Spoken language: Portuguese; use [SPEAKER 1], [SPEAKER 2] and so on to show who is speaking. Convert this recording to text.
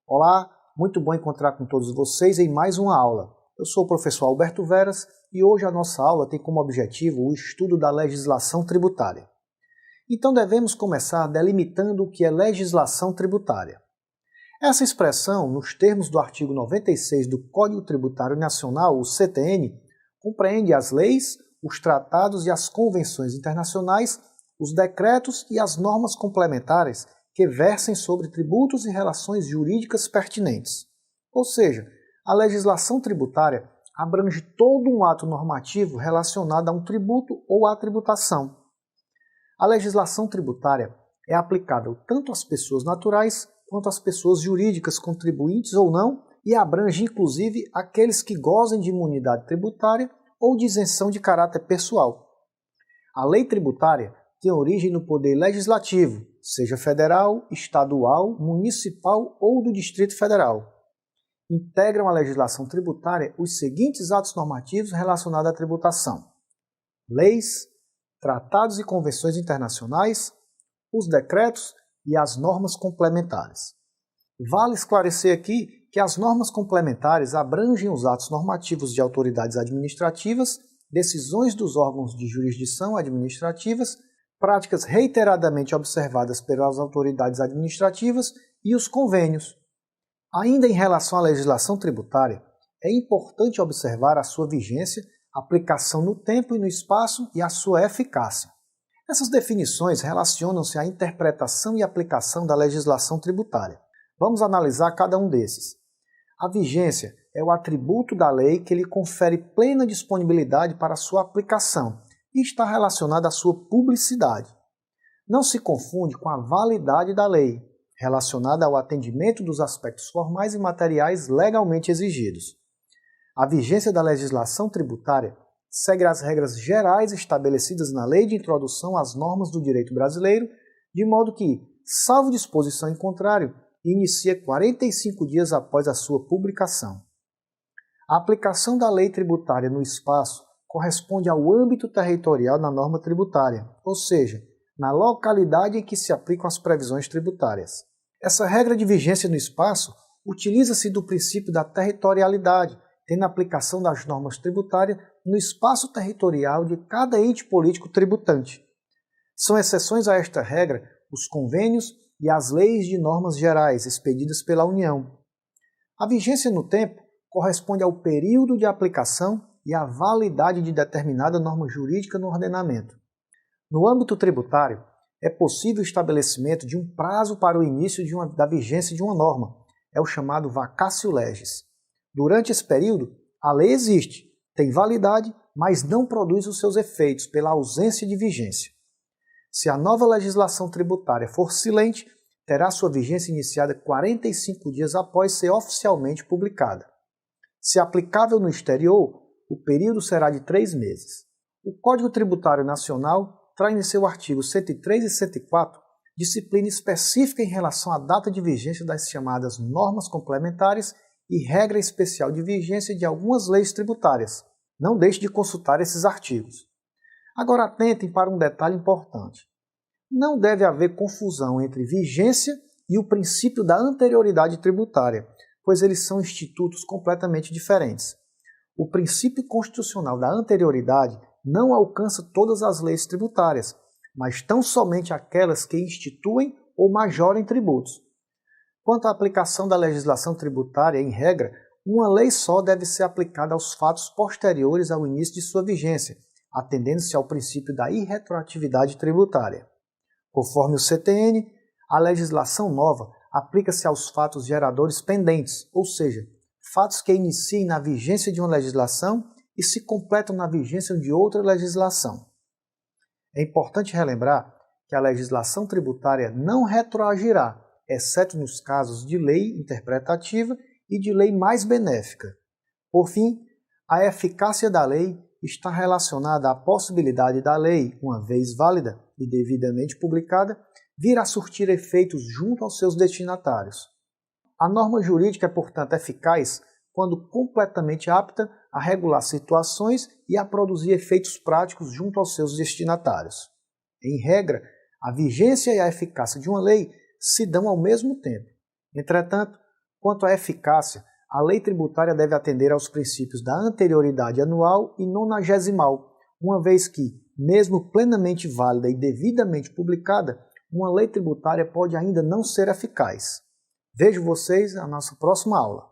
[SPEAKER 1] Olá, muito bom encontrar com todos vocês em mais uma aula. Eu sou o professor Alberto Veras e hoje a nossa aula tem como objetivo o estudo da legislação tributária. Então devemos começar delimitando o que é legislação tributária. Essa expressão, nos termos do artigo 96 do Código Tributário Nacional, o CTN, compreende as leis, os tratados e as convenções internacionais, os decretos e as normas complementares que versem sobre tributos e relações jurídicas pertinentes. Ou seja, a legislação tributária abrange todo um ato normativo relacionado a um tributo ou à tributação. A legislação tributária é aplicável tanto às pessoas naturais quanto às pessoas jurídicas, contribuintes ou não, e abrange inclusive aqueles que gozem de imunidade tributária ou de isenção de caráter pessoal. A lei tributária tem origem no poder legislativo, seja federal, estadual, municipal ou do Distrito Federal. Integram a legislação tributária os seguintes atos normativos relacionados à tributação: leis, tratados e convenções internacionais, os decretos e as normas complementares. Vale esclarecer aqui que as normas complementares abrangem os atos normativos de autoridades administrativas, decisões dos órgãos de jurisdição administrativas, práticas reiteradamente observadas pelas autoridades administrativas e os convênios. Ainda em relação à legislação tributária, é importante observar a sua vigência, aplicação no tempo e no espaço e a sua eficácia. Essas definições relacionam-se à interpretação e aplicação da legislação tributária. Vamos analisar cada um desses. A vigência é o atributo da lei que lhe confere plena disponibilidade para a sua aplicação e está relacionada à sua publicidade. Não se confunde com a validade da lei, relacionada ao atendimento dos aspectos formais e materiais legalmente exigidos. A vigência da legislação tributária segue as regras gerais estabelecidas na Lei de Introdução às Normas do Direito Brasileiro, de modo que, salvo disposição em contrário, inicia 45 dias após a sua publicação. A aplicação da lei tributária no espaço corresponde ao âmbito territorial da norma tributária, ou seja, na localidade em que se aplicam as previsões tributárias. Essa regra de vigência no espaço utiliza-se do princípio da territorialidade, tendo a aplicação das normas tributárias no espaço territorial de cada ente político tributante. São exceções a esta regra os convênios e as leis de normas gerais expedidas pela União. A vigência no tempo corresponde ao período de aplicação e à validade de determinada norma jurídica no ordenamento. No âmbito tributário, é possível o estabelecimento de um prazo para o início da vigência de uma norma, é o chamado vacatio legis. Durante esse período, a lei existe, tem validade, mas não produz os seus efeitos pela ausência de vigência. Se a nova legislação tributária for silente, terá sua vigência iniciada 45 dias após ser oficialmente publicada. Se aplicável no exterior, o período será de 3 meses. O Código Tributário Nacional traz em seu artigo 103 e 104 disciplina específica em relação à data de vigência das chamadas normas complementares e regra especial de vigência de algumas leis tributárias. Não deixe de consultar esses artigos. Agora atentem para um detalhe importante. Não deve haver confusão entre vigência e o princípio da anterioridade tributária, pois eles são institutos completamente diferentes. O princípio constitucional da anterioridade não alcança todas as leis tributárias, mas tão somente aquelas que instituem ou majorem tributos. Quanto à aplicação da legislação tributária, em regra, uma lei só deve ser aplicada aos fatos posteriores ao início de sua vigência, atendendo-se ao princípio da irretroatividade tributária. Conforme o CTN, a legislação nova aplica-se aos fatos geradores pendentes, ou seja, fatos que iniciem na vigência de uma legislação e se completam na vigência de outra legislação. É importante relembrar que a legislação tributária não retroagirá, exceto nos casos de lei interpretativa e de lei mais benéfica. Por fim, a eficácia da lei está relacionada à possibilidade da lei, uma vez válida e devidamente publicada, vir a surtir efeitos junto aos seus destinatários. A norma jurídica é, portanto, eficaz quando completamente apta a regular situações e a produzir efeitos práticos junto aos seus destinatários. Em regra, a vigência e a eficácia de uma lei se dão ao mesmo tempo. Entretanto, Quanto à eficácia, a lei tributária deve atender aos princípios da anterioridade anual e nonagesimal, uma vez que, mesmo plenamente válida e devidamente publicada, uma lei tributária pode ainda não ser eficaz. Vejo vocês na nossa próxima aula.